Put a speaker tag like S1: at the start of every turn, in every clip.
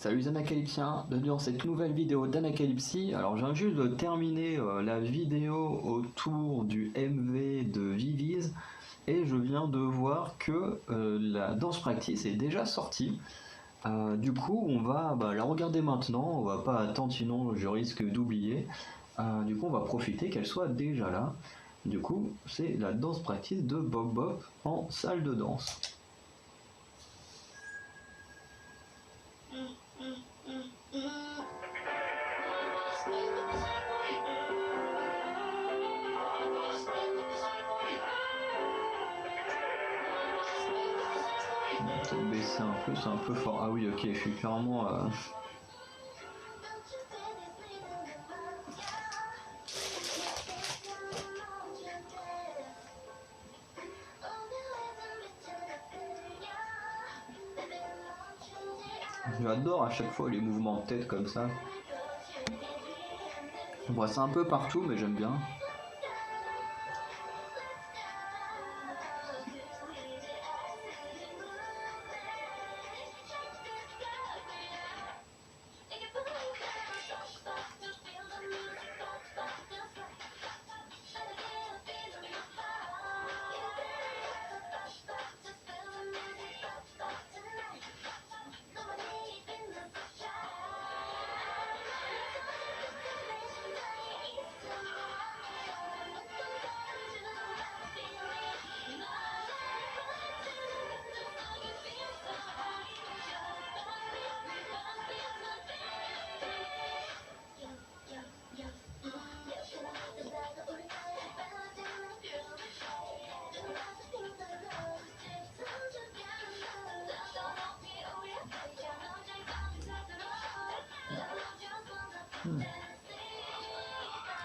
S1: Salut les Anacalypsiens, bienvenue dans cette nouvelle vidéo d'Anacalypsie. Alors je viens juste de terminer la vidéo autour du MV de Viviz et je viens de voir que la danse practice est déjà sortie. Du coup on va la regarder maintenant, on va pas attendre sinon je risque d'oublier. Du coup on va profiter qu'elle soit déjà là. Du coup c'est la danse practice de Bop Bop en salle de danse. Baisser un peu, c'est un peu fort. Ah oui, ok, je suis clairement. J'adore à chaque fois les mouvements de tête comme ça. On voit ça un peu partout, mais j'aime bien.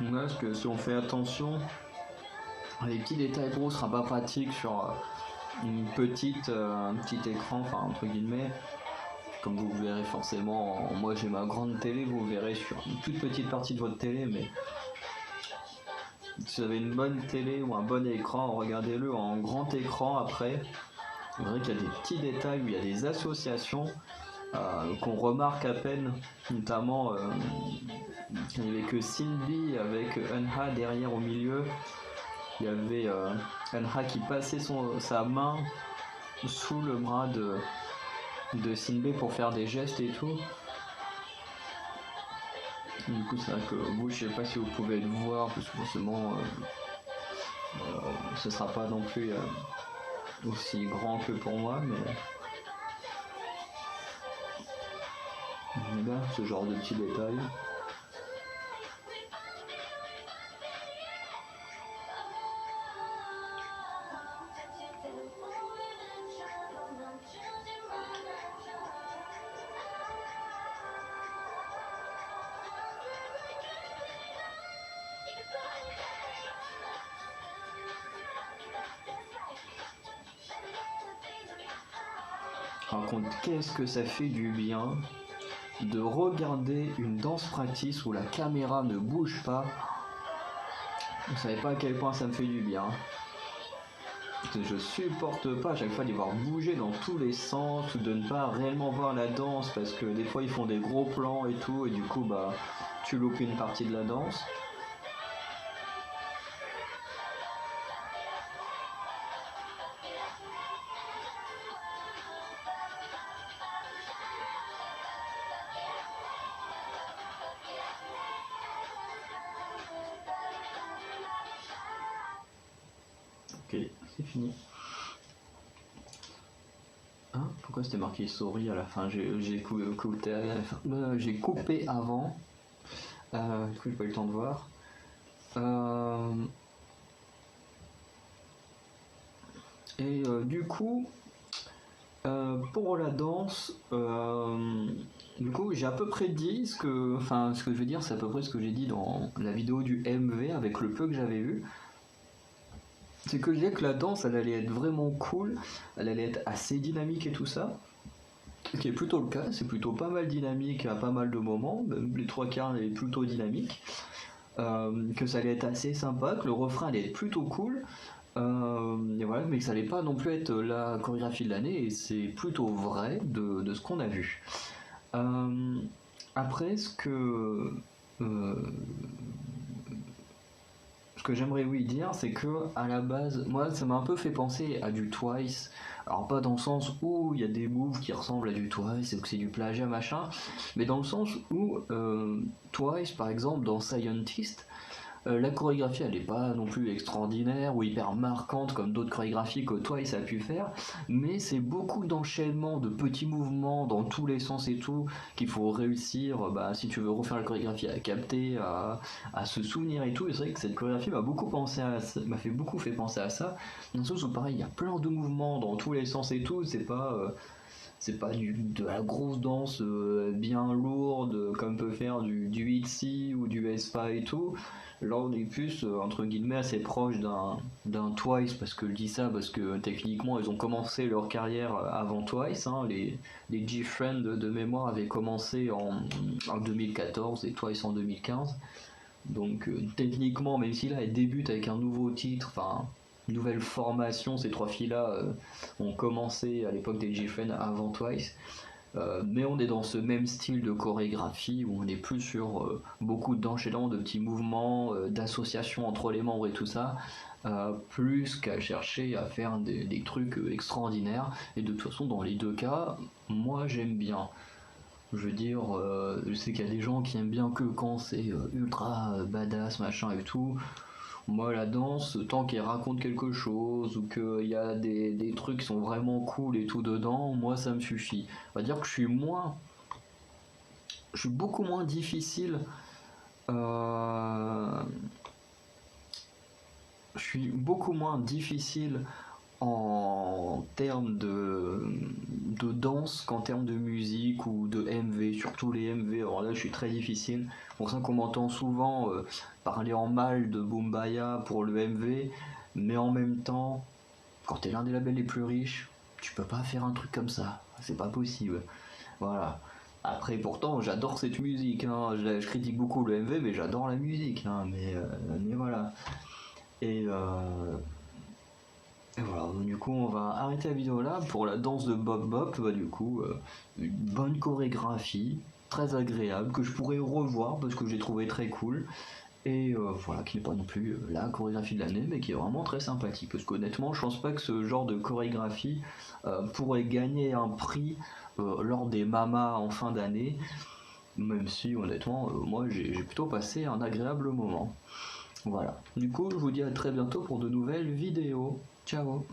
S1: Donc là, parce que si on fait attention, les petits détails gros sera pas pratique sur un petit écran, enfin entre guillemets. Comme vous verrez forcément, moi j'ai ma grande télé, vous verrez sur une toute petite partie de votre télé, mais si vous avez une bonne télé ou un bon écran, regardez-le en grand écran après. Vous verrez qu'il y a des petits détails où il y a des associations qu'on remarque à peine, notamment il n'y avait que Cindy avec Unha derrière au milieu. Il y avait Unha qui passait sa main sous le bras de Sinbei pour faire des gestes et tout. Du coup c'est vrai que vous, je sais pas si vous pouvez le voir parce que forcément ce sera pas non plus aussi grand que pour moi, mais j'aime bien ce genre de petits détails. Par contre, qu'est-ce que ça fait du bien de regarder une danse practice où la caméra ne bouge pas. Vous savez pas à quel point ça me fait du bien. Je supporte pas à chaque fois d'y voir bouger dans tous les sens ou de ne pas réellement voir la danse parce que des fois ils font des gros plans et tout et du coup tu loupes une partie de la danse. Ok, c'est fini. Hein, pourquoi c'était marqué souris à la fin? J'ai coupé à la fin. J'ai coupé avant. Du coup j'ai pas eu le temps de voir. Et du coup, pour la danse, du coup j'ai à peu près dit ce que je veux dire, c'est à peu près ce que j'ai dit dans la vidéo du MV avec le peu que j'avais vu. C'est que je disais que la danse elle allait être vraiment cool, elle allait être assez dynamique et tout ça. Ce qui est plutôt le cas, c'est plutôt pas mal dynamique à pas mal de moments, même les trois quarts est plutôt dynamique. Que ça allait être assez sympa, que le refrain allait être plutôt cool. Et voilà, mais que ça allait pas non plus être la chorégraphie de l'année, et c'est plutôt vrai de ce qu'on a vu. Euh, Après, euh, ce que j'aimerais oui dire, c'est que à la base, moi, ça m'a un peu fait penser à du Twice. Alors pas dans le sens où il y a des moves qui ressemblent à du Twice et que c'est du plagiat machin, mais dans le sens où Twice, par exemple, dans Scientist, la chorégraphie, elle n'est pas non plus extraordinaire ou hyper marquante comme d'autres chorégraphies que Twice a pu faire, mais c'est beaucoup d'enchaînements, de petits mouvements dans tous les sens et tout, qu'il faut réussir, bah, si tu veux refaire la chorégraphie, à capter, à se souvenir et tout. Et c'est vrai que cette chorégraphie m'a fait beaucoup fait penser à ça, dans le sens où pareil, il y a plein de mouvements dans tous les sens et tout, c'est pas de la grosse danse bien lourde comme peut faire du Itzy ou du Espa et tout. Là on est plus entre guillemets assez proche d'un Twice, parce que je dis ça parce que techniquement ils ont commencé leur carrière avant Twice, hein. Les G-Friends de mémoire avaient commencé en 2014 et Twice en 2015. Donc techniquement, même si là elle débute avec un nouveau titre, enfin une nouvelle formation, ces trois filles-là ont commencé à l'époque des G-Friends avant Twice. Mais on est dans ce même style de chorégraphie où on est plus sur beaucoup d'enchaînements, de petits mouvements, d'associations entre les membres et tout ça, plus qu'à chercher à faire des trucs extraordinaires. Et de toute façon, dans les deux cas, moi j'aime bien. Je veux dire, je sais qu'il y a des gens qui aiment bien que quand c'est ultra badass, machin et tout. Moi, la danse, tant qu'elle raconte quelque chose ou qu'il y a des trucs qui sont vraiment cool et tout dedans, moi ça me suffit. On va dire que je suis beaucoup moins difficile. euh, je suis beaucoup moins difficile en termes de danse qu'en termes de musique ou de MV, surtout les MV. Alors là, je suis très difficile. C'est pour ça qu'on m'entend souvent parler en mal de Boombaya pour le MV, mais en même temps, quand t'es l'un des labels les plus riches, tu peux pas faire un truc comme ça. C'est pas possible. Voilà. Après, pourtant, j'adore cette musique, hein. Je critique beaucoup le MV, mais j'adore la musique, hein. Mais voilà. Et, euh, et voilà, donc du coup on va arrêter la vidéo là pour la danse de Bob Bop. Bah, du coup, une bonne chorégraphie, très agréable, que je pourrais revoir parce que j'ai trouvé très cool. Et voilà, qui n'est pas non plus la chorégraphie de l'année, mais qui est vraiment très sympathique. Parce qu'honnêtement, je pense pas que ce genre de chorégraphie pourrait gagner un prix lors des Mamas en fin d'année, même si honnêtement, moi j'ai plutôt passé un agréable moment. Voilà. Du coup, je vous dis à très bientôt pour de nouvelles vidéos. Ciao.